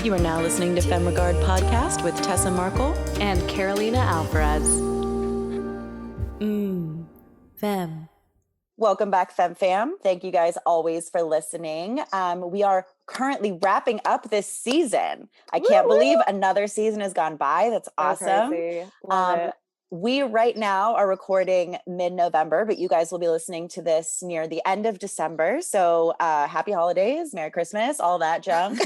You are now listening to Femme Regard Podcast with Tessa Markle and Carolina Alvarez. Femme. Welcome back, Fam. Thank you guys always for listening. We are currently wrapping up this season. I can't believe another season has gone by. That's awesome. Crazy. Love it. We right now are recording mid-November, but you guys will be listening to this near the end of December. So happy holidays, Merry Christmas, all that junk.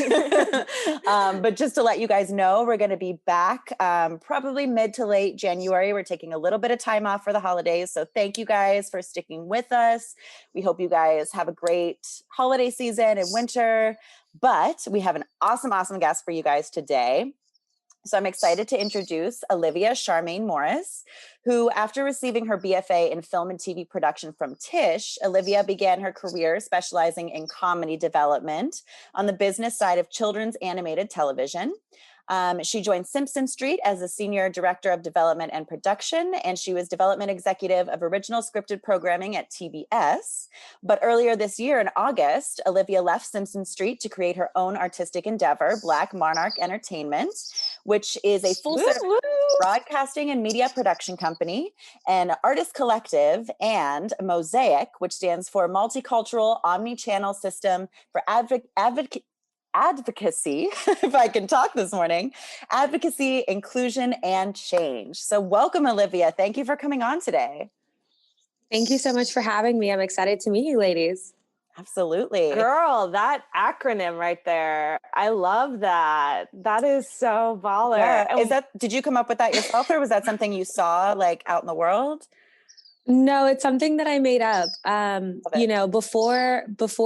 But just to let you guys know, we're going to be back probably mid to late January. We're taking a little bit of time off for the holidays. So thank you guys for sticking with us. We hope you guys have a great holiday season and winter. But we have an awesome guest for you guys today. So I'm excited to introduce Olivia Charmaine Morris, who, after receiving her BFA in film and TV production from Tisch, Olivia began her career specializing in comedy development on the business side of children's animated television. She joined Simpson Street as a senior director of development and production, and she was development executive of original scripted programming at TBS. But earlier this year in August, Olivia left Simpson Street to create her own artistic endeavor, Black Monarch Entertainment, which is a full-service broadcasting and media production company, an artist collective, and MOSAIC, which stands for Multicultural Omni-Channel System for Advocacy, if I can talk this morning, advocacy, inclusion, and change. So welcome, Olivia. Thank you for coming on today. Thank you so much for having me. I'm excited to meet you ladies. Absolutely. Girl, that acronym right there. I love that. That is so baller. Yeah. Did you come up with that yourself, or was that something you saw like out in the world? No, it's something that I made up. You know, before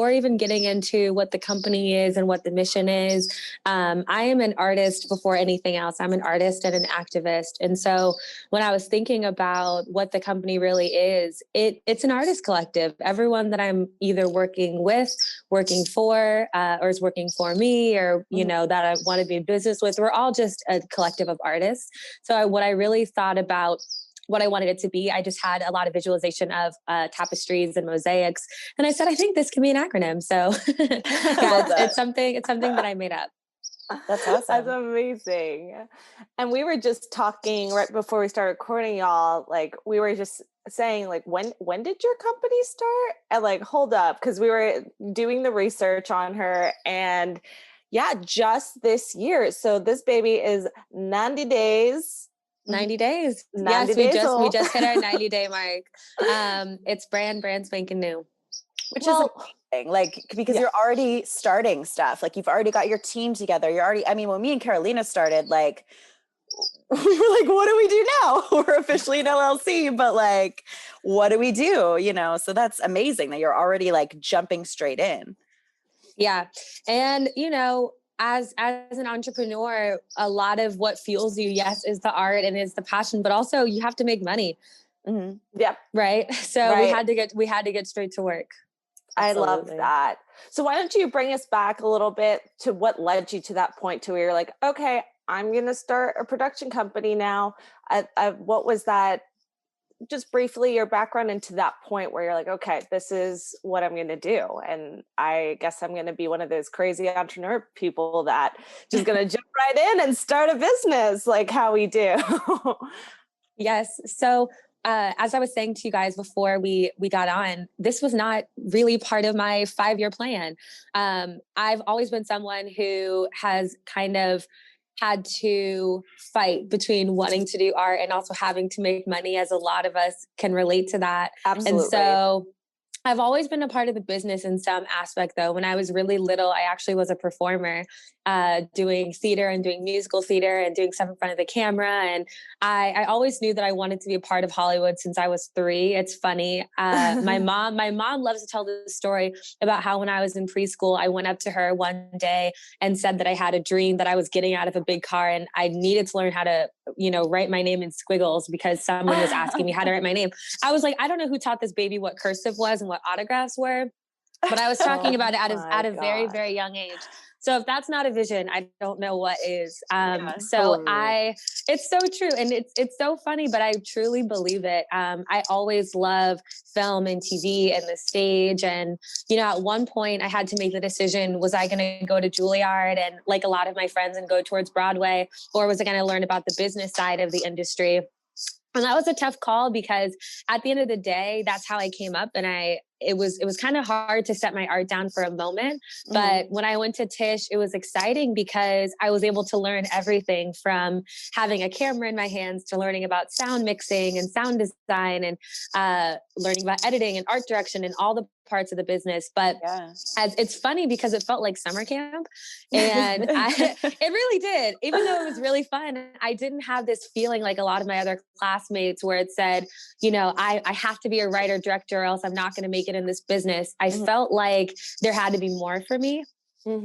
even getting into what the company is and what the mission is, I am an artist before anything else. I'm an artist and an activist. And so when I was thinking about what the company really is, it's an artist collective. Everyone that I'm either working with, working for, or is working for me, or, you know, that I want to be in business with, we're all just a collective of artists. So what I really thought about what I wanted it to be, I just had a lot of visualization of tapestries and mosaics. And I said, I think this can be an acronym. So yeah, it's something that I made up. That's awesome. That's amazing. And we were just talking right before we started recording, y'all, like we were just saying, like, when did your company start? And like, hold up, because we were doing the research on her, and yeah, just this year. So this baby is 90 days. 90 days. 90 yes, days we just hit our 90-day mark. It's brand spanking new. Which is amazing, like, because you're already starting stuff. Like, you've already got your team together. When me and Carolina started, like, we were like, what do we do now? We're officially an LLC, but like, what do we do? You know, so that's amazing that you're already like jumping straight in. Yeah. And, you know, as an entrepreneur, a lot of what fuels you, yes, is the art and is the passion, but also you have to make money. Mm-hmm. Yep. Right. So we had to get straight to work. Absolutely. I love that. So why don't you bring us back a little bit to what led you to that point to where you're like, okay, I'm going to start a production company now. What was that? Just briefly your background into that point where you're like, okay, this is what I'm going to do. And I guess I'm going to be one of those crazy entrepreneur people that just going to jump right in and start a business like how we do. Yes. So as I was saying to you guys before we got on, this was not really part of my 5-year plan. I've always been someone who has kind of had to fight between wanting to do art and also having to make money, as a lot of us can relate to that. Absolutely. And so I've always been a part of the business in some aspect, though. When I was really little, I actually was a performer, doing theater and doing musical theater and doing stuff in front of the camera. And I always knew that I wanted to be a part of Hollywood since I was 3. It's funny. My mom loves to tell this story about how when I was in preschool, I went up to her one day and said that I had a dream that I was getting out of a big car and I needed to learn how to, you know, write my name in squiggles because someone was asking me how to write my name. I was like, I don't know who taught this baby what cursive was and what autographs were. but I was talking about it at a very, God. very young age. So if that's not a vision, I don't know what is. Totally. It's so true. And it's so funny, but I truly believe it. I always love film and TV and the stage. And, at one point I had to make the decision, was I going to go to Juilliard and like a lot of my friends and go towards Broadway, or was I going to learn about the business side of the industry? And that was a tough call because at the end of the day, that's how I came up. And it was kind of hard to set my art down for a moment. But when I went to Tisch, it was exciting because I was able to learn everything from having a camera in my hands to learning about sound mixing and sound design and learning about editing and art direction and all the parts of the business. But as it's funny because it felt like summer camp, and it really did. Even though it was really fun, I didn't have this feeling like a lot of my other classmates where it said, I have to be a writer director or else I'm not going to make it in this business. I felt like there had to be more for me.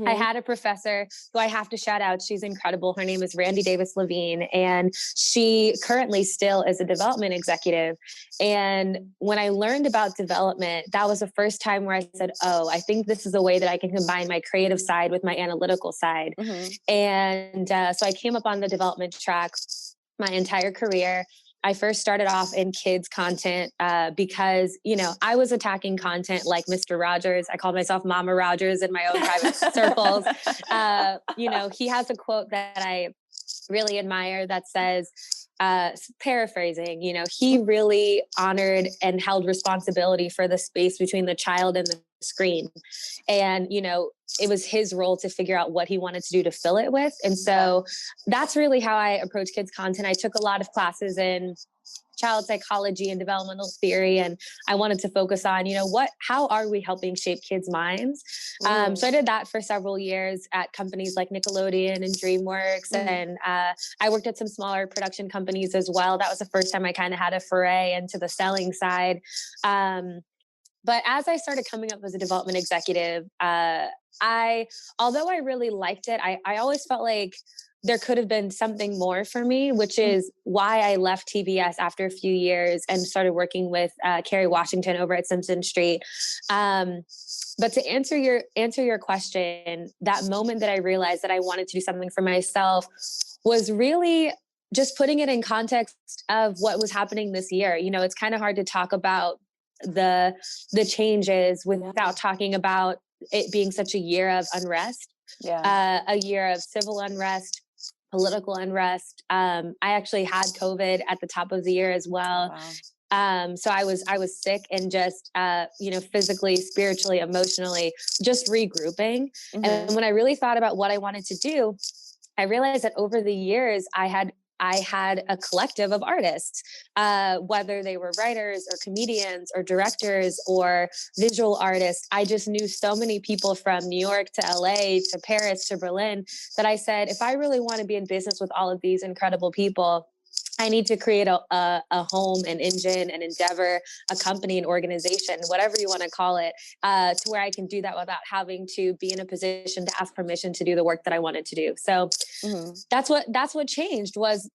I had a professor who I have to shout out. She's incredible. Her name is Randy Davis Levine, and she currently still is a development executive. And when I learned about development, that was the first time where I said, oh, I think this is a way that I can combine my creative side with my analytical side. And so I came up on the development track my entire career. I first started off in kids content because, I was attacking content like Mr. Rogers. I called myself Mama Rogers in my own private circles. He has a quote that I really admire that says, paraphrasing, he really honored and held responsibility for the space between the child and the screen. And, it was his role to figure out what he wanted to do to fill it with. And so that's really how I approach kids content. I took a lot of classes in child psychology and developmental theory. And I wanted to focus on, how are we helping shape kids' minds? So I did that for several years at companies like Nickelodeon and DreamWorks. And I worked at some smaller production companies as well. That was the first time I kind of had a foray into the selling side. But as I started coming up as a development executive, although I really liked it, I always felt like there could have been something more for me, which is why I left TBS after a few years and started working with Kerry Washington over at Simpson Street. But to answer your question, that moment that I realized that I wanted to do something for myself was really just putting it in context of what was happening this year. It's kind of hard to talk about the changes without talking about it being such a year of unrest, a year of civil unrest, political unrest. I actually had COVID at the top of the year as well. Wow. So I was sick and just, physically, spiritually, emotionally, just regrouping. And when I really thought about what I wanted to do, I realized that over the years I had a collective of artists, whether they were writers or comedians or directors or visual artists. I just knew so many people from New York to LA to Paris to Berlin that I said, if I really want to be in business with all of these incredible people, I need to create a home, an engine, an endeavor, a company, an organization, whatever you want to call it, to where I can do that without having to be in a position to ask permission to do the work that I wanted to do. So that's what changed was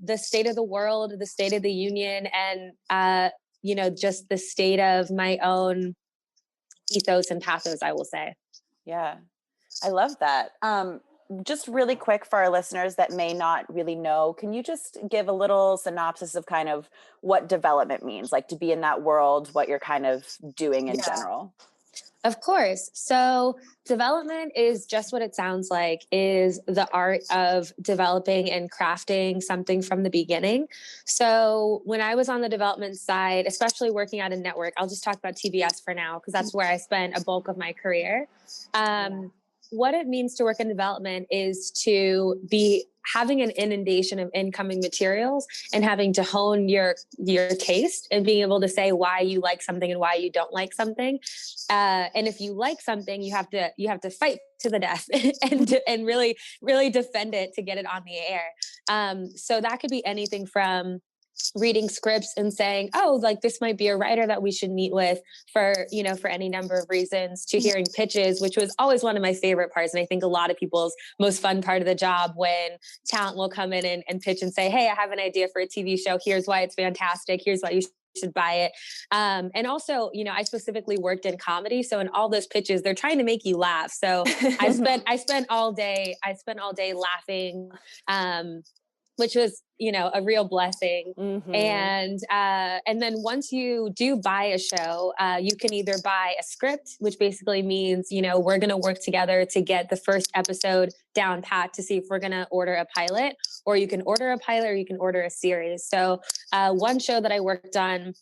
the state of the world, the state of the union, and just the state of my own ethos and pathos, I will say. Yeah, I love that. Just really quick for our listeners that may not really know, can you just give a little synopsis of kind of what development means, like to be in that world, what you're kind of doing in general? Of course. So development is just what it sounds like, is the art of developing and crafting something from the beginning. So when I was on the development side, especially working at a network, I'll just talk about TBS for now, because that's where I spent a bulk of my career. What it means to work in development is to be having an inundation of incoming materials and having to hone your taste and being able to say why you like something and why you don't like something. And if you like something, you have to fight to the death and really, really defend it to get it on the air. So that could be anything from reading scripts and saying, oh, like this might be a writer that we should meet with for any number of reasons, to hearing pitches, which was always one of my favorite parts. And I think a lot of people's most fun part of the job, when talent will come in and pitch and say, hey, I have an idea for a TV show. Here's why it's fantastic. Here's why you should buy it. And also, I specifically worked in comedy. So in all those pitches, they're trying to make you laugh. So I spent all day laughing, which was, a real blessing. Mm-hmm. And then once you do buy a show, you can either buy a script, which basically means, we're going to work together to get the first episode down pat to see if we're going to order a pilot, or you can order a pilot, or you can order a series. So one show that I worked on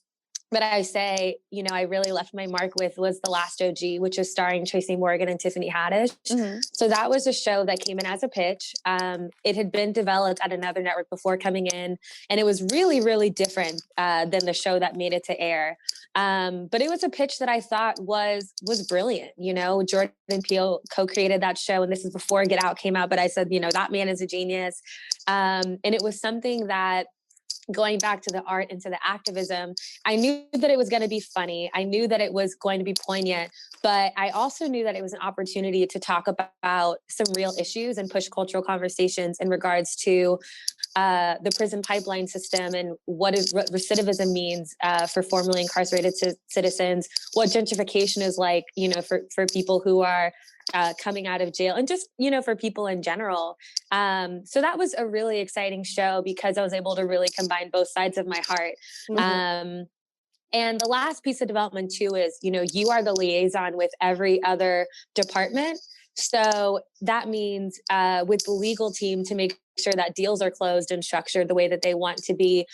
that I say, I really left my mark with was The Last OG, which is starring Tracy Morgan and Tiffany Haddish. Mm-hmm. So that was a show that came in as a pitch. It had been developed at another network before coming in, and it was really, really different than the show that made it to air. But it was a pitch that I thought was brilliant. Jordan Peele co-created that show, and this is before Get Out came out, but I said, that man is a genius. And it was something that, going back to the art and to the activism, I knew that it was going to be funny. I knew that it was going to be poignant, but I also knew that it was an opportunity to talk about some real issues and push cultural conversations in regards to the prison pipeline system and what recidivism means for formerly incarcerated citizens, what gentrification is like, for people who are coming out of jail, and just, for people in general. So that was a really exciting show because I was able to really combine both sides of my heart. Mm-hmm. And the last piece of development too is, you are the liaison with every other department. So that means with the legal team to make sure that deals are closed and structured the way that they want to be,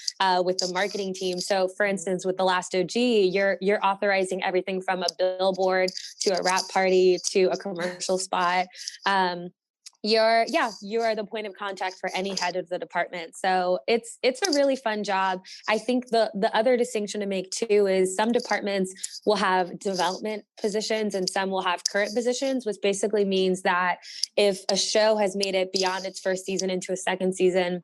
with the marketing team. So for instance, with The Last OG, you're authorizing everything from a billboard to a wrap party to a commercial spot. You are the point of contact for any head of the department. So it's a really fun job. I think the other distinction to make too is some departments will have development positions and some will have current positions, which basically means that if a show has made it beyond its first season into a second season,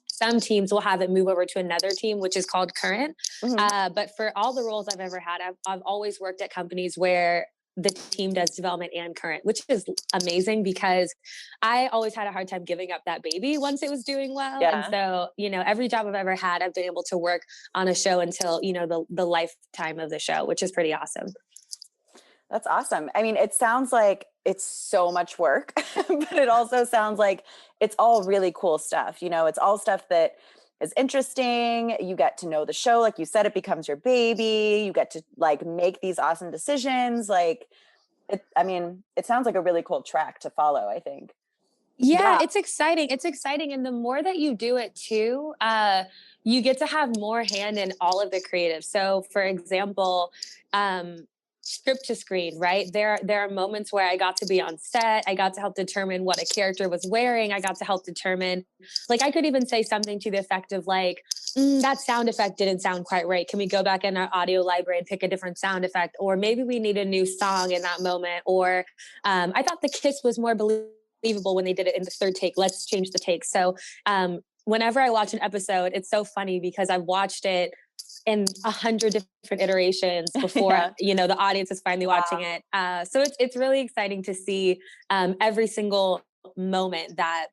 some teams will have it move over to another team, which is called current. Mm-hmm. But for all the roles I've ever had, I've always worked at companies where the team does development and current, which is amazing because I always had a hard time giving up that baby once it was doing well. Yeah. And so, every job I've ever had, I've been able to work on a show until, the lifetime of the show, which is pretty awesome. That's awesome. I mean, it sounds like it's so much work, but it also sounds like it's all really cool stuff. It's all stuff that is interesting. You get to know the show. Like you said, it becomes your baby. You get to make these awesome decisions. It sounds like a really cool track to follow, I think. Yeah, it's exciting. It's exciting. And the more that you do it too, you get to have more hand in all of the creative. So for example, script to screen, right? There are moments where I got to be on set. I got to help determine what a character was wearing. I got to help determine, I could even say something to the effect of that sound effect didn't sound quite right. Can we go back in our audio library and pick a different sound effect? Or maybe we need a new song in that moment. Or I thought the kiss was more believable when they did it in the third take. Let's change the take. So whenever I watch an episode, it's so funny because I've watched it in 100 different iterations before, the audience is finally watching it. So it's really exciting to see every single moment that,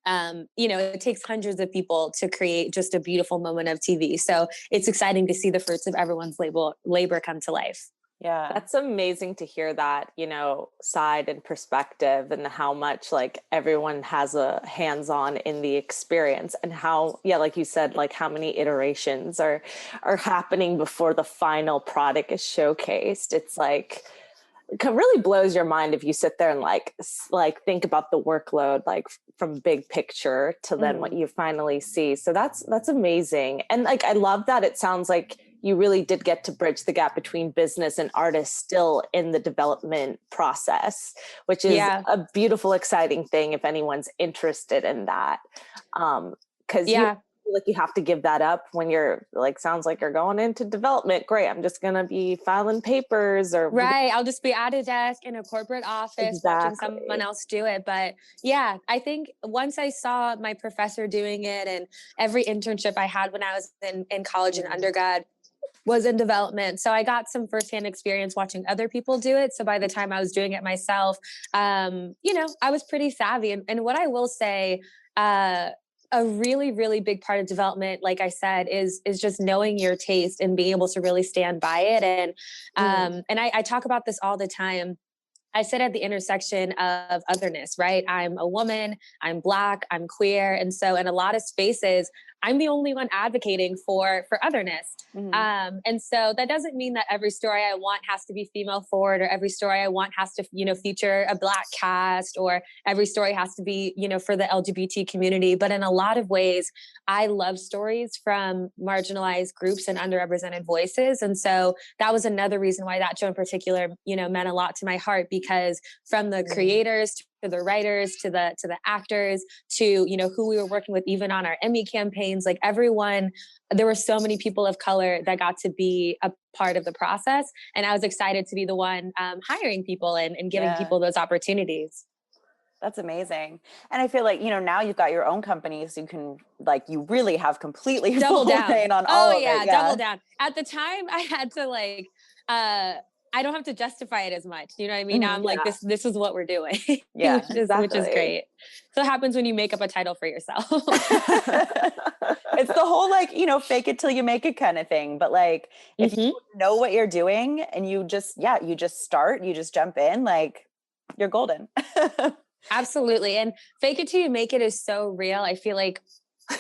it takes hundreds of people to create just a beautiful moment of TV. So it's exciting to see the fruits of everyone's labor come to life. Yeah. That's amazing to hear that, side and perspective and how much everyone has a hands-on in the experience and how, like you said, how many iterations are happening before the final product is showcased. It's it really blows your mind if you sit there and think about the workload, from big picture to then what you finally see. So that's amazing. And I love that it sounds like you really did get to bridge the gap between business and artists still in the development process, which is a beautiful, exciting thing if anyone's interested in that. Because you have to give that up when you're sounds like you're going into development. Great. I'm just going to be filing papers right. I'll just be at a desk in a corporate office watching someone else do it. But yeah, I think once I saw my professor doing it and every internship I had when I was in college and undergrad was in development. So I got some firsthand experience watching other people do it. So by the time I was doing it myself, I was pretty savvy. And what I will say, a really, really big part of development, like I said, is just knowing your taste and being able to really stand by it. And I talk about this all the time. I sit at the intersection of otherness, right? I'm a woman, I'm Black, I'm queer. And so in a lot of spaces, I'm the only one advocating for otherness. And so that doesn't mean that every story I want has to be female forward, or every story I want has to, feature a Black cast, or every story has to be, for the LGBT community. But in a lot of ways, I love stories from marginalized groups and underrepresented voices. And so that was another reason why that show in particular, meant a lot to my heart, because from the creators to the writers to the actors to who we were working with even on our Emmy campaigns, like everyone, there were so many people of color that got to be a part of the process, and I was excited to be the one hiring people and giving people those opportunities. That's amazing. And I feel like, now you've got your own company, so you can you really have completely double down on all of it. Yeah, double down. At the time I had to I don't have to justify it as much. You know what I mean? Now I'm like, this is what we're doing. Yeah, which is great. So it happens when you make up a title for yourself. It's the whole fake it till you make it kind of thing. But if you know what you're doing and you just start, you just jump in, you're golden. Absolutely. And fake it till you make it is so real. I feel like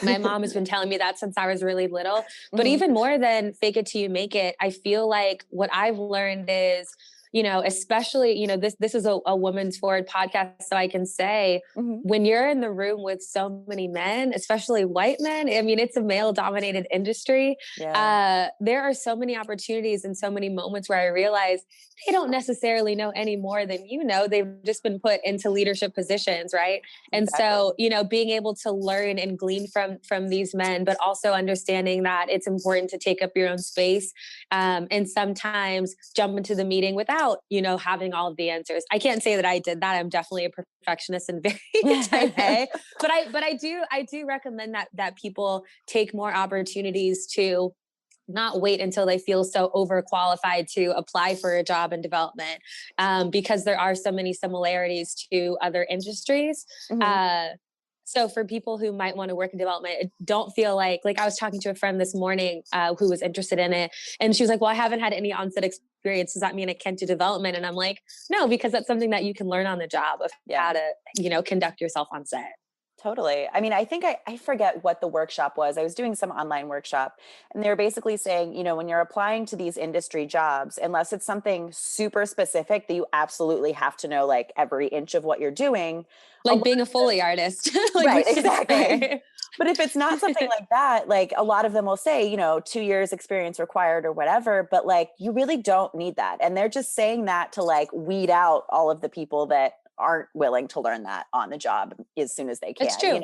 my mom has been telling me that since I was really little, but even more than fake it till you make it, I feel like what I've learned is, especially, this is a women's forward podcast. So I can say when you're in the room with so many men, especially white men, I mean, it's a male dominated industry. There are so many opportunities and so many moments where I realize they don't necessarily know any more than they've just been put into leadership positions, right? And so, being able to learn and glean from these men, but also understanding that it's important to take up your own space, and sometimes jump into the meeting without, having all of the answers. I can't say that I did that. I'm definitely a perfectionist and very type A, but I do recommend that people take more opportunities to not wait until they feel so overqualified to apply for a job in development, because there are so many similarities to other industries. So for people who might want to work in development, don't feel like I was talking to a friend this morning who was interested in it. And she was like, well, I haven't had any on-set experience. Does that mean I can't do development? And I'm like, no, because that's something that you can learn on the job of how to, conduct yourself on set. Totally. I mean, I think I forget what the workshop was. I was doing some online workshop, and they were basically saying, when you're applying to these industry jobs, unless it's something super specific that you absolutely have to know every inch of what you're doing. Like being a Foley artist. Right, exactly. But if it's not something like that, a lot of them will say, 2 years experience required or whatever, but you really don't need that. And they're just saying that to weed out all of the people that aren't willing to learn that on the job as soon as they can. It's true.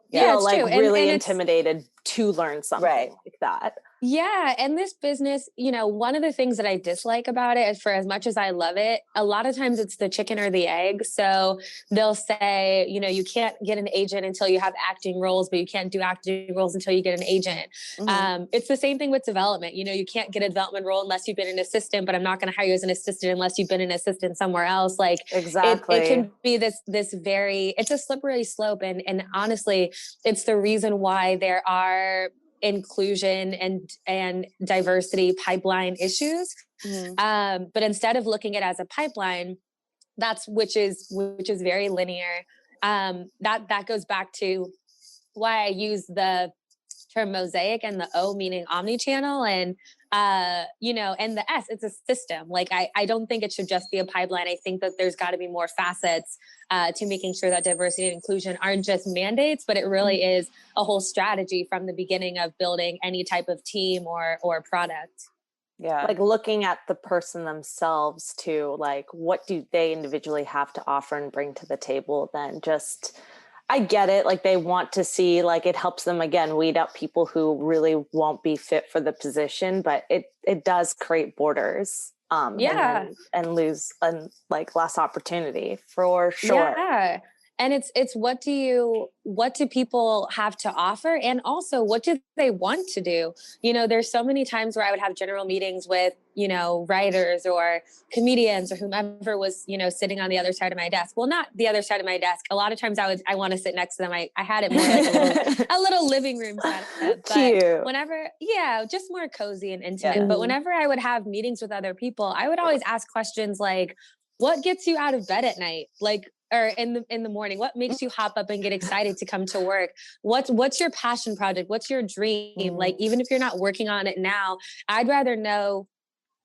Yeah, it's true. Really intimidated to learn something like that. Yeah. And this business, one of the things that I dislike about it is, for as much as I love it, a lot of times it's the chicken or the egg. So they'll say, you can't get an agent until you have acting roles, but you can't do acting roles until you get an agent. It's the same thing with development. You can't get a development role unless you've been an assistant, but I'm not going to hire you as an assistant unless you've been an assistant somewhere else. Exactly. It can be this it's a slippery slope. And honestly, it's the reason why there are inclusion and diversity pipeline issues. But instead of looking at it as a pipeline, which is very linear, that goes back to why I use the term MOSAIC and the O meaning omni-channel, and and the S, it's a system. I don't think it should just be a pipeline. I think that there's got to be more facets to making sure that diversity and inclusion aren't just mandates, but it really is a whole strategy from the beginning of building any type of team or product. Yeah. Looking at the person themselves too, what do they individually have to offer and bring to the table than just, I get it. They want to see, it helps them, again, weed out people who really won't be fit for the position, but it does create borders. And lose less opportunity for sure. Yeah. And it's what do people have to offer? And also, what do they want to do? There's so many times where I would have general meetings with, writers or comedians or whomever was, sitting on the other side of my desk. Well, not the other side of my desk. A lot of times I want to sit next to them. I had it more like a little living room setup. But Cute. whenever, just more cozy and intimate. Yeah. But whenever I would have meetings with other people, I would always ask questions like, what gets you out of bed at night? Or in the morning, what makes you hop up and get excited to come to work? What's your passion project? What's your dream? Like, even if you're not working on it now, I'd rather know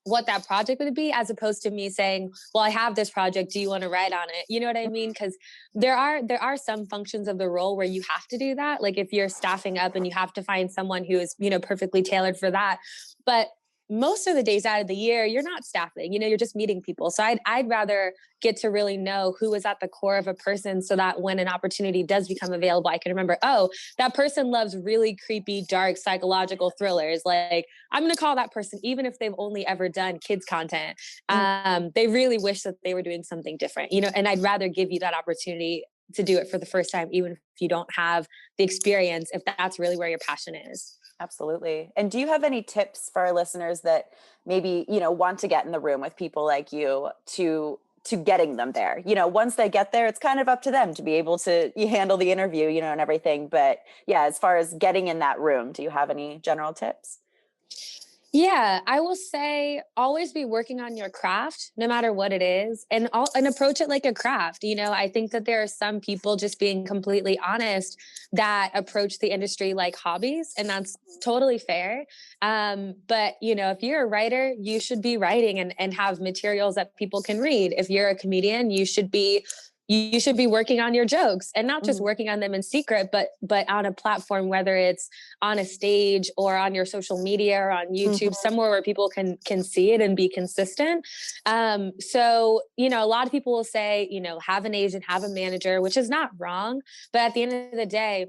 what that project would be, as opposed to me saying, well, I have this project. Do you want to write on it? You know what I mean? Because there are some functions of the role where you have to do that. Like if you're staffing up and you have to find someone who is, perfectly tailored for that. But most of the days out of the year, you're not staffing, you're just meeting people. So I'd rather get to really know who is at the core of a person, so that when an opportunity does become available, I can remember, oh, that person loves really creepy, dark, psychological thrillers. Like, I'm going to call that person, even if they've only ever done kids content. They really wish that they were doing something different, and I'd rather give you that opportunity to do it for the first time, even if you don't have the experience, if that's really where your passion is. Absolutely. And do you have any tips for our listeners that maybe, want to get in the room with people like you to getting them there? Once they get there, it's kind of up to them to be able to handle the interview, and everything. But yeah, as far as getting in that room, do you have any general tips? Yeah, I will say always be working on your craft, no matter what it is, and approach it like a craft. I think that there are some people, just being completely honest, that approach the industry like hobbies, and that's totally fair. But if you're a writer, you should be writing and have materials that people can read. If you're a comedian, you should be working on your jokes, and not just working on them in secret, but on a platform, whether it's on a stage or on your social media or on YouTube, somewhere where people can see it and be consistent. So, a lot of people will say, have an agent, have a manager, which is not wrong. But at the end of the day,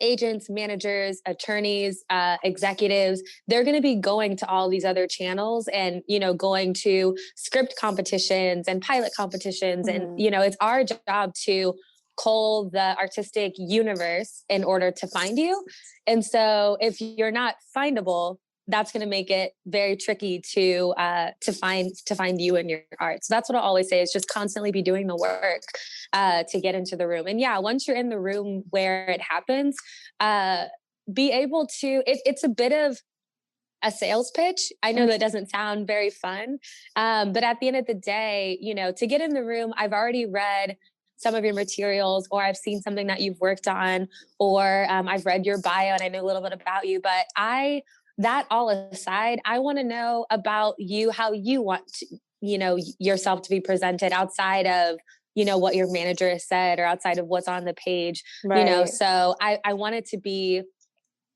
agents, managers, attorneys, executives, they're going to be going to all these other channels and, going to script competitions and pilot competitions. And, it's our job to cull the artistic universe in order to find you. And so if you're not findable, that's going to make it very tricky to find you and your art. So that's what I always say, is just constantly be doing the work to get into the room. And yeah, once you're in the room where it happens, be able to, it's a bit of a sales pitch. I know that doesn't sound very fun. But at the end of the day, to get in the room, I've already read some of your materials, or I've seen something that you've worked on, or I've read your bio and I know a little bit about you, but that all aside, I want to know about you, how you want to, yourself to be presented outside of, what your manager has said, or outside of what's on the page, Right. So I want it to be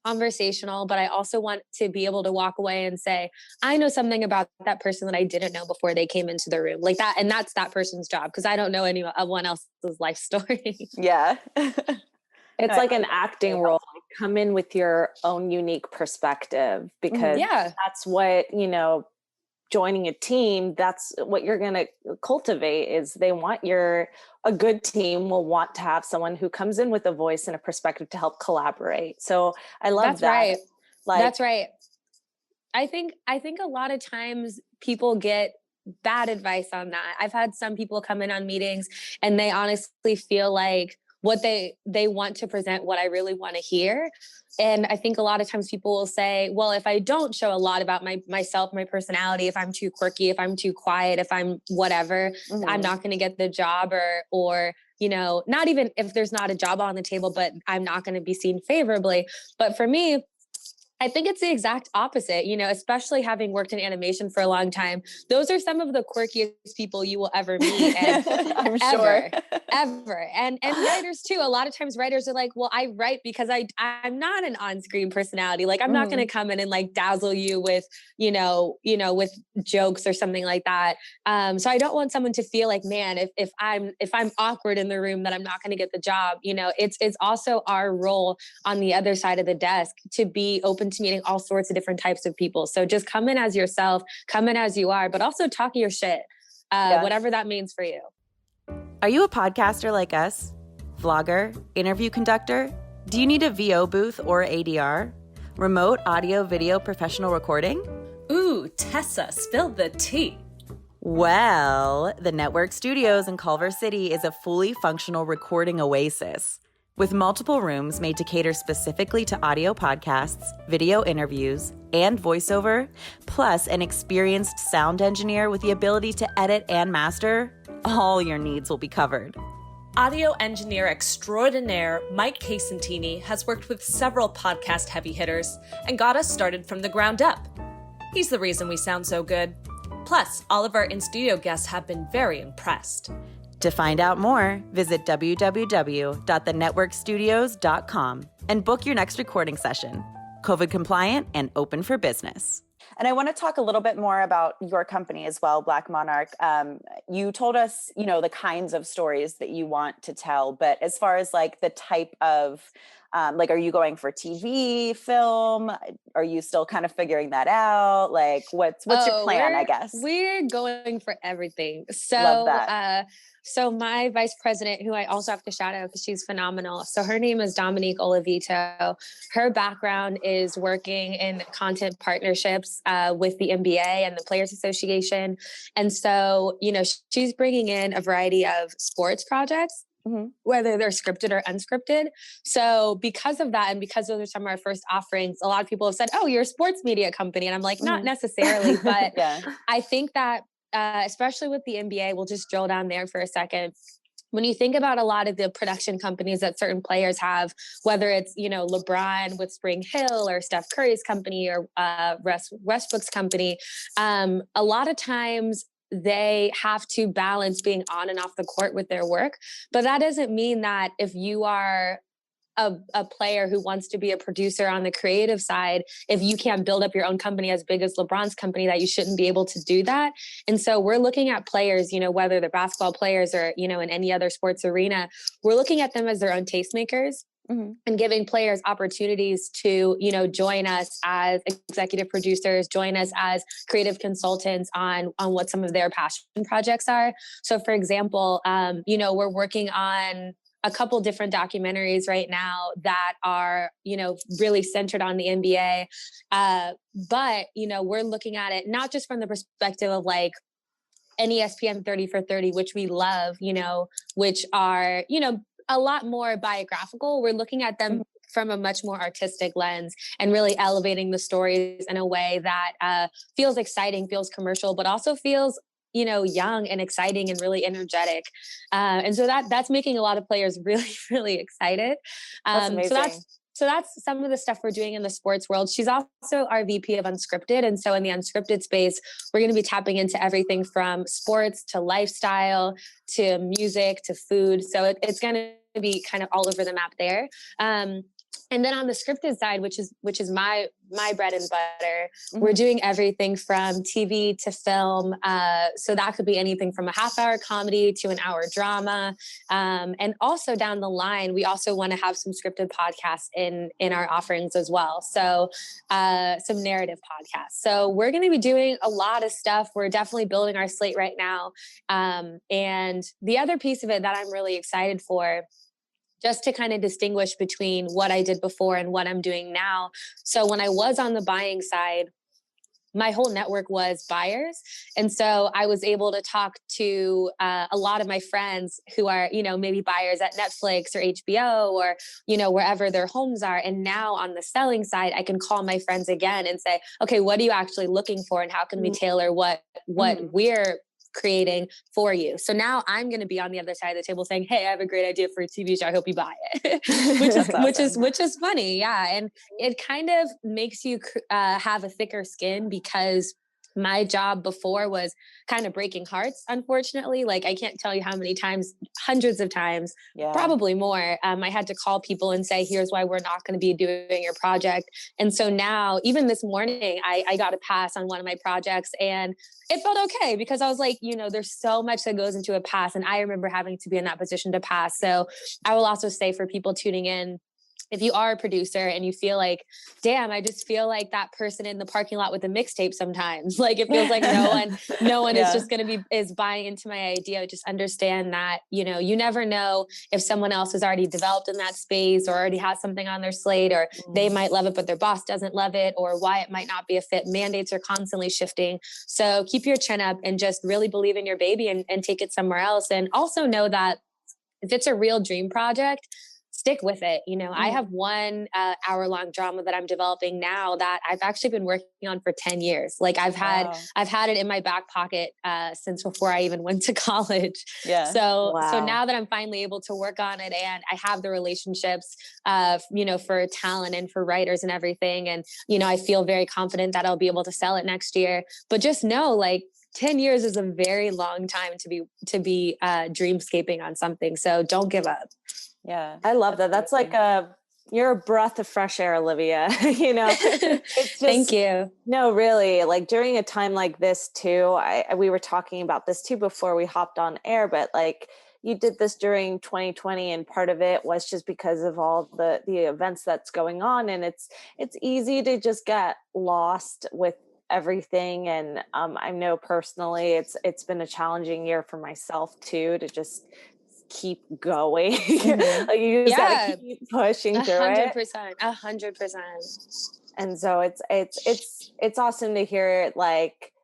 conversational, but I also want to be able to walk away and say, I know something about that person that I didn't know before they came into the room, like that. And that's that person's job, because I don't know anyone else's life story. Yeah. It's like an acting role. Like, come in with your own unique perspective, because that's what, joining a team, that's what you're going to cultivate. Is they want a good team will want to have someone who comes in with a voice and a perspective to help collaborate. So I love that's that. Right. Like, that's right. I think a lot of times people get bad advice on that. I've had some people come in on meetings and they honestly feel like what they want to present what I really want to hear. And I think a lot of times people will say, well, if I don't show a lot about myself, my personality, if I'm too quirky, if I'm too quiet, if I'm whatever, I'm not going to get the job, or, not even if there's not a job on the table, but I'm not going to be seen favorably. But for me, I think it's the exact opposite, especially having worked in animation for a long time. Those are some of the quirkiest people you will ever meet. And I'm ever, sure. ever. And writers too. A lot of times writers are like, well, I write because I'm not an on-screen personality. Like, I'm not going to come in and like dazzle you with, with jokes or something like that. So I don't want someone to feel like, man, if I'm awkward in the room, that I'm not going to get the job. It's also our role on the other side of the desk to be open to meeting all sorts of different types of people. So just come in as yourself, come in as you are, but also talk your shit, whatever that means for you. Are you a podcaster like us? Vlogger? Interview conductor? Do you need a VO booth or ADR? Remote audio video professional recording? Ooh, Tessa, spill the tea. Well, the Network Studios in Culver City is a fully functional recording oasis with multiple rooms made to cater specifically to audio podcasts, video interviews, and voiceover, plus an experienced sound engineer with the ability to edit and master. All your needs will be covered. Audio engineer extraordinaire Mike Casentini has worked with several podcast heavy hitters and got us started from the ground up. He's the reason we sound so good. Plus, all of our in-studio guests have been very impressed. To find out more, visit www.thenetworkstudios.com and book your next recording session. COVID compliant and open for business. And I want to talk a little bit more about your company as well, Black Monarch. You told us, the kinds of stories that you want to tell, but as far as like the type of, are you going for TV, film? Are you still kind of figuring that out? Like, what's your plan, I guess? We're going for everything. Love that. So my vice president, who I also have to shout out because she's phenomenal. So her name is Dominique Olivia. Her background is working in content partnerships with the NBA and the Players Association. And so, she's bringing in a variety of sports projects, whether they're scripted or unscripted. So because of that, and because those are some of our first offerings, a lot of people have said, oh, you're a sports media company. And I'm like, not necessarily, but yeah. I think that especially with the NBA, we'll just drill down there for a second. When you think about a lot of the production companies that certain players have, whether it's, LeBron with Spring Hill or Steph Curry's company or Westbrook's company, a lot of times they have to balance being on and off the court with their work. But that doesn't mean that if you are a player who wants to be a producer on the creative side, if you can't build up your own company as big as LeBron's company, that you shouldn't be able to do that. And so we're looking at players, whether they're basketball players or, in any other sports arena, we're looking at them as their own tastemakers. And giving players opportunities to, join us as executive producers, join us as creative consultants on what some of their passion projects are. So for example, we're working on a couple different documentaries right now that are, really centered on the NBA. But, we're looking at it not just from the perspective of like an ESPN 30 for 30, which we love, which are, a lot more biographical. We're looking at them from a much more artistic lens and really elevating the stories in a way that feels exciting, feels commercial, but also feels young and exciting and really energetic. And so that's making a lot of players really, really excited. That's amazing. So that's some of the stuff we're doing in the sports world. She's also our VP of unscripted. And so in the unscripted space, we're going to be tapping into everything from sports to lifestyle, to music, to food. So it's going to be kind of all over the map there. And then on the scripted side, which is my bread and butter, we're doing everything from TV to film. So that could be anything from a half-hour comedy to an hour drama. And also down the line, we also want to have some scripted podcasts in our offerings as well. So some narrative podcasts. So we're going to be doing a lot of stuff. We're definitely building our slate right now. And the other piece of it that I'm really excited for, just to kind of distinguish between what I did before and what I'm doing now. So when I was on the buying side, my whole network was buyers. And so I was able to talk to a lot of my friends who are, maybe buyers at Netflix or HBO or, wherever their homes are. And now on the selling side, I can call my friends again and say, okay, what are you actually looking for? And how can we tailor what we're creating for you? So now I'm going to be on the other side of the table saying, hey, I have a great idea for a TV show. I hope you buy it, which is funny. Yeah. And it kind of makes you have a thicker skin, because my job before was kind of breaking hearts, unfortunately. Like, I can't tell you how many times, hundreds of times, probably more. I had to call people and say, here's why we're not going to be doing your project. And so now, even this morning, I got a pass on one of my projects, and it felt okay, because I was like, there's so much that goes into a pass. And I remember having to be in that position to pass. So I will also say, for people tuning in, if you are a producer and you feel like, damn, I just feel like that person in the parking lot with the mixtape sometimes, like it feels like no one is just going to is buying into my idea. Just understand that, you know, you never know if someone else has already developed in that space or already has something on their slate, or they might love it, but their boss doesn't love it, or why it might not be a fit. Mandates are constantly shifting. So keep your chin up and just really believe in your baby and take it somewhere else. And also know that if it's a real dream project, stick with it. You know, I have one hour-long drama that I'm developing now that I've actually been working on for 10 years. Like I've had it in my back pocket since before I even went to college. So now that I'm finally able to work on it and I have the relationships, you know, for talent and for writers and everything. And, you know, I feel very confident that I'll be able to sell it next year. But just know, like, 10 years is a very long time to be dreamscaping on something. So don't give up. Yeah. I love that. That's like you're a breath of fresh air, Olivia. You know, it's just, thank you. No, really, like during a time like this too, we were talking about this too before we hopped on air, but like you did this during 2020 and part of it was just because of all the events that's going on. And it's easy to just get lost with everything. And I know personally it's been a challenging year for myself too, to just keep going. Like you just gotta keep pushing through 100%, 100%. And so it's awesome to hear like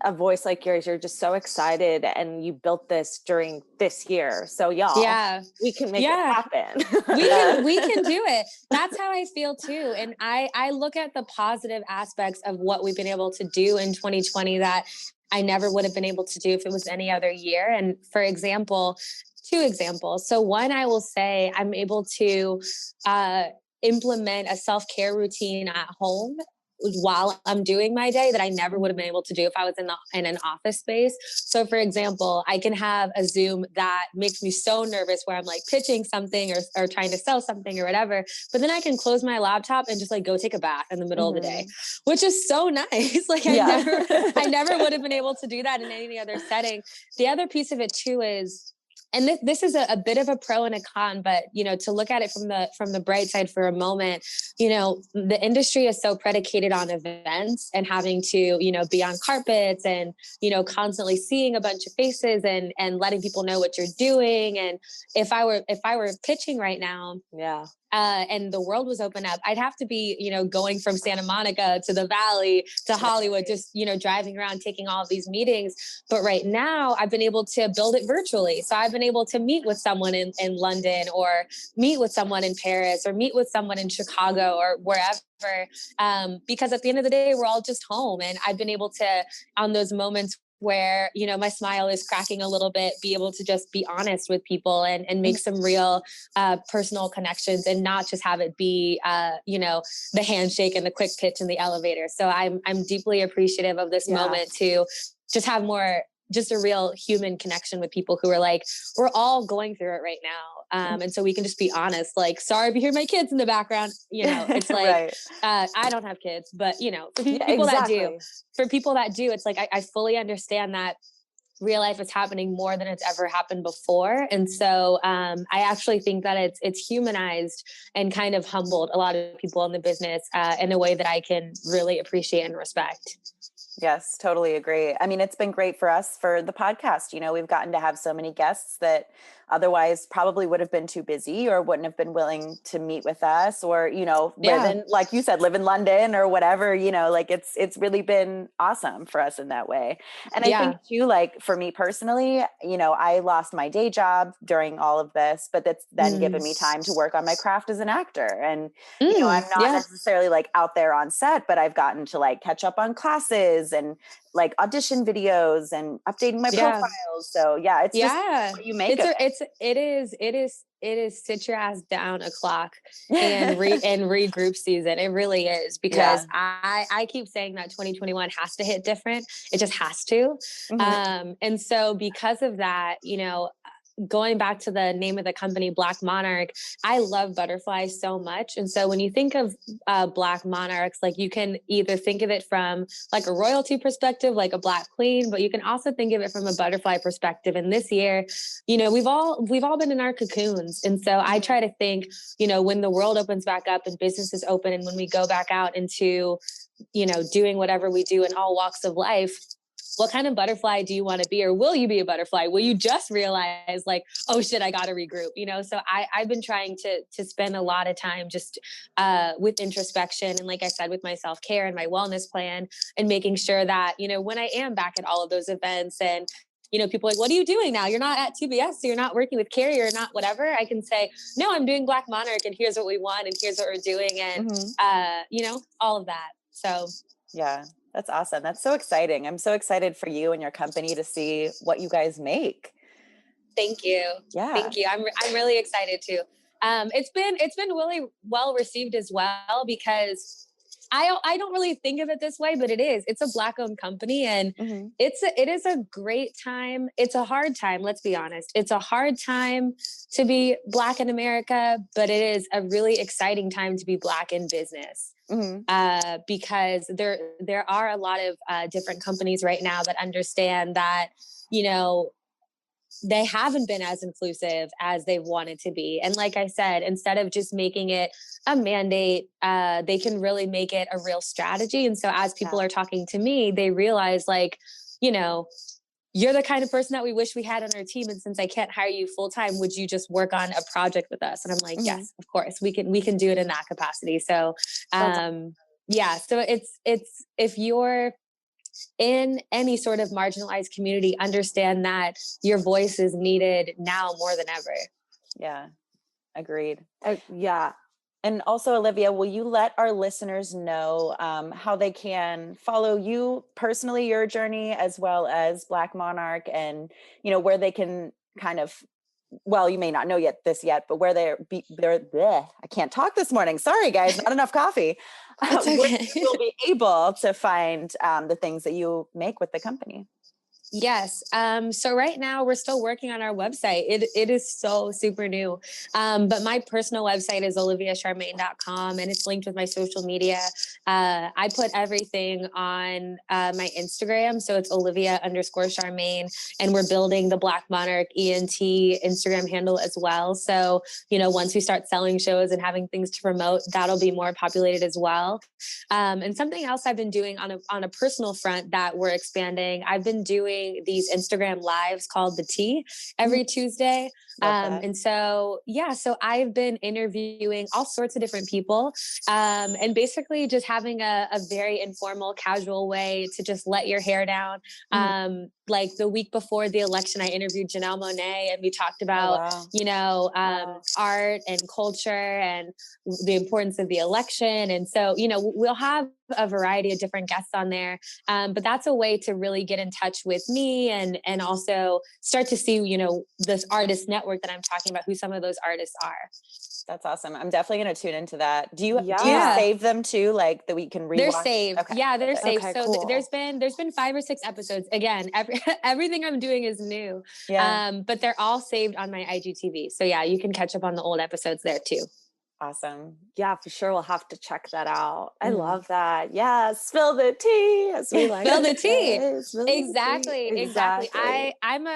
a voice like yours. You're just so excited and you built this during this year. So y'all, we can make it happen. we can do it. That's how I feel too. And I look at the positive aspects of what we've been able to do in 2020 that I never would have been able to do if it was any other year. And for example, 2 examples. So one, I will say I'm able to implement a self-care routine at home while I'm doing my day that I never would have been able to do if I was in an office space. So for example, I can have a Zoom that makes me so nervous where I'm like pitching something or trying to sell something or whatever, but then I can close my laptop and just like go take a bath in the middle of the day, which is so nice. Like I never would have been able to do that in any other setting. The other piece of it too is, and this is a bit of a pro and a con, but, you know, to look at it from the bright side for a moment, you know, the industry is so predicated on events and having to, you know, be on carpets and, you know, constantly seeing a bunch of faces and letting people know what you're doing. And if I were pitching right now, and the world was open up, I'd have to be, you know, going from Santa Monica to the Valley to Hollywood, just, you know, driving around, taking all of these meetings. But right now I've been able to build it virtually. So I've been able to meet with someone in London or meet with someone in Paris or meet with someone in Chicago or wherever. Because at the end of the day, we're all just home. And I've been able to, on those moments where, you know, my smile is cracking a little bit, be able to just be honest with people and make some real personal connections and not just have it be, you know, the handshake and the quick pitch in the elevator. So I'm deeply appreciative of this moment to just have just a real human connection with people who are like, we're all going through it right now. And so we can just be honest, like, sorry if you hear my kids in the background, you know, it's like, I don't have kids, but you know, for people that do, it's like, I fully understand that real life is happening more than it's ever happened before. And so I actually think that it's humanized and kind of humbled a lot of people in the business in a way that I can really appreciate and respect. Yes, totally agree. I mean, it's been great for us for the podcast. You know, we've gotten to have so many guests that otherwise probably would have been too busy or wouldn't have been willing to meet with us or, you know, live in, like you said, live in London or whatever, you know, like it's really been awesome for us in that way. And I think too, like for me personally, you know, I lost my day job during all of this, but that's then given me time to work on my craft as an actor. And, you know, I'm not necessarily like out there on set, but I've gotten to like catch up on classes and like audition videos and updating my profiles. So it's just what you make of it. It is sit your ass down o'clock and regroup season. It really is because I keep saying that 2021 has to hit different. It just has to. And so because of that, you know, going back to the name of the company, Black Monarch, I love butterflies so much. And so when you think of Black Monarchs, like you can either think of it from like a royalty perspective, like a Black queen, but you can also think of it from a butterfly perspective. And this year, you know, we've all been in our cocoons. And so I try to think, you know, when the world opens back up and businesses open, and when we go back out into, you know, doing whatever we do in all walks of life, what kind of butterfly do you want to be? Or will you be a butterfly? Will you just realize like, oh shit, I got to regroup, you know? So I've been trying to spend a lot of time just with introspection. And like I said, with my self-care and my wellness plan, and making sure that, you know, when I am back at all of those events and, you know, people are like, what are you doing now? You're not at TBS, so you're not working with Carrie or not whatever. I can say, no, I'm doing Black Monarch, and here's what we want, and here's what we're doing. And, you know, all of that. So yeah. That's awesome. That's so exciting. I'm so excited for you and your company to see what you guys make. Thank you. Yeah. Thank you. I'm really excited too. It's been really well received as well, because I don't really think of it this way, but it is. It's a Black owned company, and it is a great time. It's a hard time. Let's be honest. It's a hard time to be Black in America, but it is a really exciting time to be Black in business. Because there are a lot of different companies right now that understand that, you know, they haven't been as inclusive as they've wanted to be. And like I said, instead of just making it a mandate, they can really make it a real strategy. And so as people are talking to me, they realize like, you know, you're the kind of person that we wish we had on our team. And since I can't hire you full time, would you just work on a project with us? And I'm like, yes, of course, we can do it in that capacity. So, yeah, so it's, if you're in any sort of marginalized community, understand that your voice is needed now more than ever. Yeah, agreed. Yeah. And also, Olivia, will you let our listeners know how they can follow you personally, your journey, as well as Black Monarch, and, you know, where they can kind of, well, you may not know this yet, but where they're I can't talk this morning. Sorry, guys, not enough coffee. It's okay. Where you will be able to find the things that you make with the company. Yes. So right now we're still working on our website. It is so super new. But my personal website is oliviacharmaine.com, and it's linked with my social media. I put everything on my Instagram. So it's Olivia_Charmaine, and we're building the Black Monarch ENT Instagram handle as well. So, you know, once we start selling shows and having things to promote, that'll be more populated as well. And something else I've been doing on a personal front that we're expanding, I've been doing these Instagram lives called The Tea every Tuesday. And so, yeah, so I've been interviewing all sorts of different people, and basically just having a very informal, casual way to just let your hair down. Like the week before the election, I interviewed Janelle Monáe, and we talked about, you know, art and culture and the importance of the election. And so, you know, we'll have a variety of different guests on there. But that's a way to really get in touch with me and also start to see, you know, this artist network that I'm talking about, who some of those artists are. That's awesome. I'm definitely going to tune into that. Do you save them too? Like that we can rewatch? They're saved. Okay. Yeah, they're saved. Okay, so cool. there's been 5 or 6 episodes. Again, everything I'm doing is new. Yeah. But they're all saved on my IGTV. So yeah, you can catch up on the old episodes there too. Awesome. Yeah, for sure. We'll have to check that out. I love that. Yeah. Spill the tea, as we like. Spill the tea. Exactly. I'm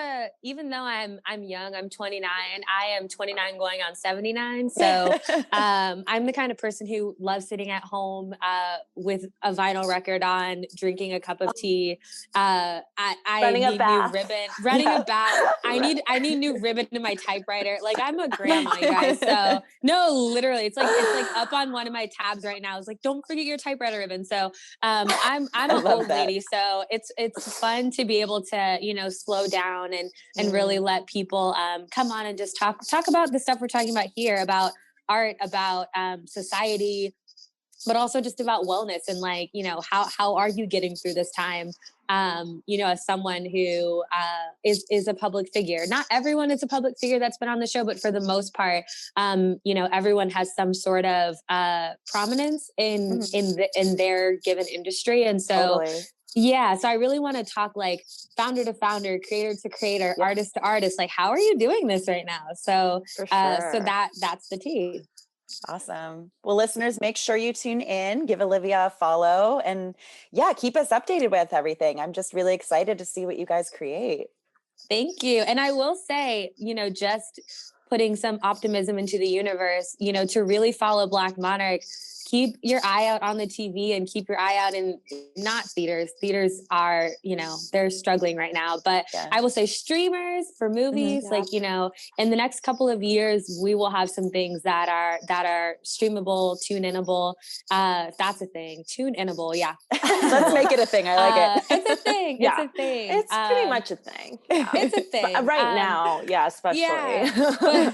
even though I'm young, I'm 29. I am 29 going on 79. So I'm the kind of person who loves sitting at home with a vinyl record on, drinking a cup of tea. I Running a need bath. new ribbon. Running a bath. I need new ribbon in my typewriter. Like I'm a grandma, you guys. So no, literally. It's like up on one of my tabs right now. It's like, don't forget your typewriter ribbon. So I'm an old lady. So it's fun to be able to, you know, slow down and really let people come on and just talk about the stuff we're talking about here, about art, about society, but also just about wellness and like, you know, how are you getting through this time? You know, as someone who is a public figure. Not everyone is a public figure that's been on the show, but for the most part, you know, everyone has some sort of prominence in their given industry. And so Yeah. So I really want to talk like founder to founder, creator to creator, artist to artist. Like, how are you doing this right now? So, For sure. so that's the tea. Awesome. Well, listeners, make sure you tune in, give Olivia a follow, and keep us updated with everything. I'm just really excited to see what you guys create. Thank you. And I will say, just putting some optimism into the universe, to really follow Black Monarch, keep your eye out on the TV and keep your eye out in not theaters. Theaters are, they're struggling right now, but I will say streamers for movies, in the next couple of years, we will have some things that are streamable, tune-inable. That's a thing. Tune-inable. Yeah. Let's make it a thing. I like it. It's a thing. Yeah. It's a thing. It's pretty much a thing. Yeah. It's a thing. Right now. Yeah, especially. Yeah.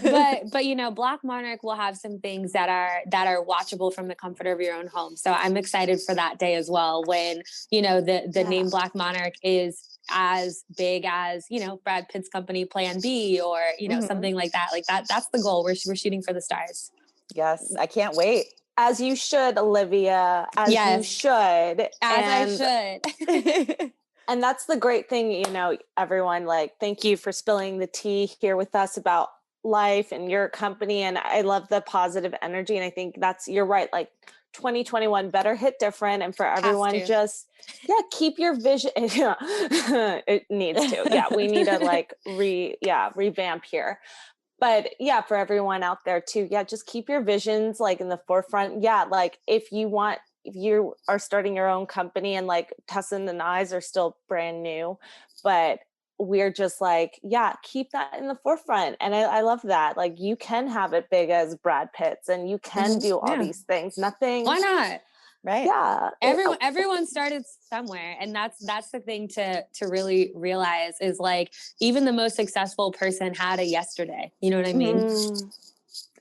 but Black Monarch will have some things that are watchable from the comfort of your own home. So I'm excited for that day as well, when, the name Black Monarch is as big as, Brad Pitt's company Plan B, or, something like that. Like that's the goal. We're shooting for the stars. Yes. I can't wait. As you should, Olivia, you should. I should. And that's the great thing, everyone, like, thank you for spilling the tea here with us about life and your company. And I love the positive energy. And I think you're right. Like 2021 better hit different. And for everyone, just, keep your vision. It needs to. Yeah. We need to revamp here. But for everyone out there too, just keep your visions like in the forefront. Yeah. Like if you are starting your own company, and like Tessa and I's are still brand new, but we're just like, keep that in the forefront. And I love that. Like you can have it big as Brad Pitt's, and you can do all these things. Nothing. Why not? Right. Yeah. Everyone started somewhere. And that's the thing to really realize is like, even the most successful person had a yesterday. You know what I mean?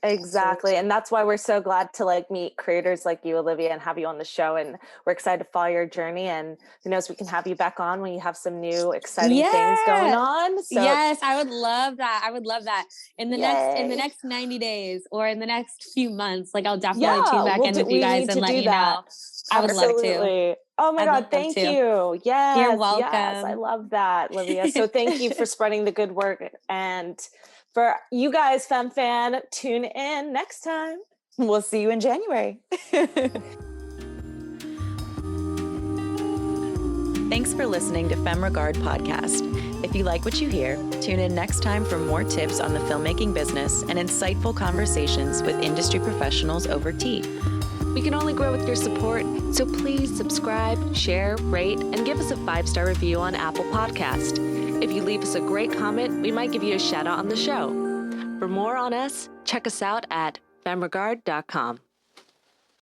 Exactly. And that's why we're so glad to like meet creators like you, Olivia, and have you on the show. And we're excited to follow your journey. And who knows, we can have you back on when you have some new exciting things going on. So yes, I would love that. I would love that. In the next 90 days or in the next few months, like I'll definitely tune back in with you guys and let you know. I would love to. Oh my God. Thank you. Yes. You're welcome. Yes, I love that, Olivia. So thank you for spreading the good work. And for you guys, Femme Fan, tune in next time. We'll see you in January. Thanks for listening to Femme Regard Podcast. If you like what you hear, tune in next time for more tips on the filmmaking business and insightful conversations with industry professionals over tea. We can only grow with your support, so please subscribe, share, rate, and give us a 5-star review on Apple Podcast. If you leave us a great comment, we might give you a shout out on the show. For more on us, check us out at femregard.com.